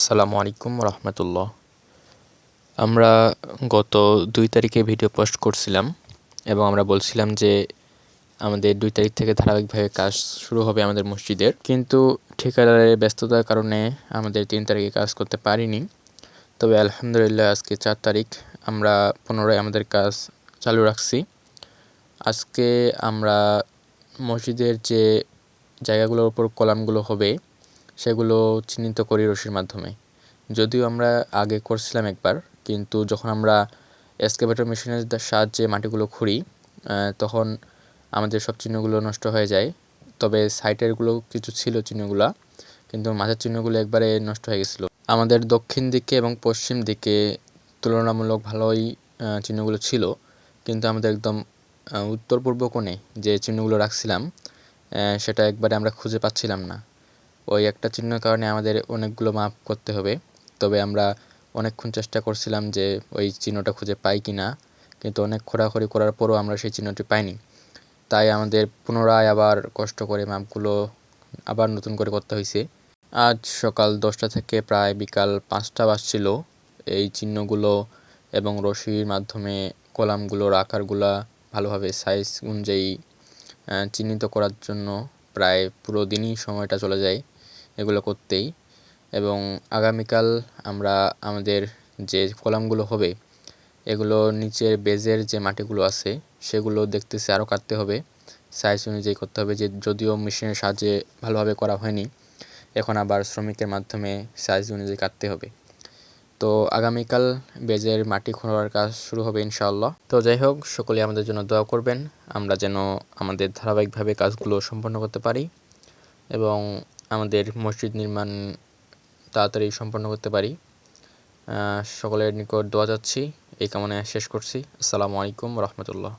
আসসালামু আলাইকুম রহমতুল্লাহ। আমরা গত 2 তারিখে ভিডিও পোস্ট করছিলাম এবং আমরা বলছিলাম যে আমাদের 2 তারিখ থেকে ধারাবাহিকভাবে কাজ শুরু হবে আমাদের মসজিদের, কিন্তু ঠিকাদারের ব্যস্ততার কারণে আমাদের 3 তারিখে কাজ করতে পারিনি। তবে আলহামদুলিল্লাহ আজকে 4 তারিখ আমরা পুনরায় আমাদের কাজ চালু রাখছি। আজকে আমরা মসজিদের যে জায়গাগুলোর উপর কলামগুলো হবে সেগুলো চিহ্নিত করি রশির মাধ্যমে। যদিও আমরা আগে করছিলাম একবার, কিন্তু যখন আমরা এক্সকাভেটর মেশিনের সাহায্যে মাটিগুলো খুঁড়ি তখন আমাদের সব চিহ্নগুলো নষ্ট হয়ে যায়। তবে সাইডেরগুলো কিছু ছিল চিহ্নগুলা, কিন্তু মাঝের চিহ্নগুলো একবারে নষ্ট হয়ে গেছিলো। আমাদের দক্ষিণ দিকে এবং পশ্চিম দিকে তুলনামূলক ভালোই চিহ্নগুলো ছিল, কিন্তু আমাদের একদম উত্তর পূর্ব কোণে যে চিহ্নগুলো রাখছিলাম সেটা একবারে আমরা খুঁজে পাচ্ছিলাম না। ওই একটা চিহ্নের কারণে আমাদের অনেকগুলো মাপ করতে হবে। তবে আমরা অনেকক্ষণ চেষ্টা করছিলাম যে ওই চিহ্নটা খুঁজে পাই কি না, কিন্তু অনেক খোঁড়াখুড়ি করার পরও আমরা সেই চিহ্নটি পাইনি। তাই আমাদের পুনরায় আবার কষ্ট করে মাপগুলো আবার নতুন করে করতে হয়েছে। আজ সকাল 10টা থেকে প্রায় বিকাল 5টা বাজছিল এই চিহ্নগুলো এবং রশির মাধ্যমে কলামগুলোর আকারগুলা ভালোভাবে সাইজ অনুযায়ী চিহ্নিত করার জন্য প্রায় পুরো দিনই সময়টা চলে যায় এগুলো করতেই। এবং আগামীকাল আমরা আমাদের যে কলামগুলো হবে এগুলো নিচের বেজের যে মাটিগুলো আছে সেগুলো দেখতেছি আরও কাটতে হবে, সাইজ অনুযায়ী করতে হবে। যে যদিও মেশিনের সাহায্যে ভালোভাবে করা হয়নি, এখন আবার শ্রমিকের মাধ্যমে সাইজ অনুযায়ী কাটতে হবে। তো আগামীকাল বেজের মাটি খোঁড়ার কাজ শুরু হবে ইনশাআল্লাহ। তো যাই হোক, সকলে আমাদের জন্য দোয়া করবেন, আমরা যেন আমাদের ধারাবাহিকভাবে কাজগুলো সম্পন্ন করতে পারি এবং আমাদের মসজিদ নির্মাণ তাড়াতাড়ি সম্পন্ন করতে পারি। সকলের নিকট দোয়া চাচ্ছি, এই কামনায় শেষ করছি। আসসালামু আলাইকুম রহমতুল্লাহ।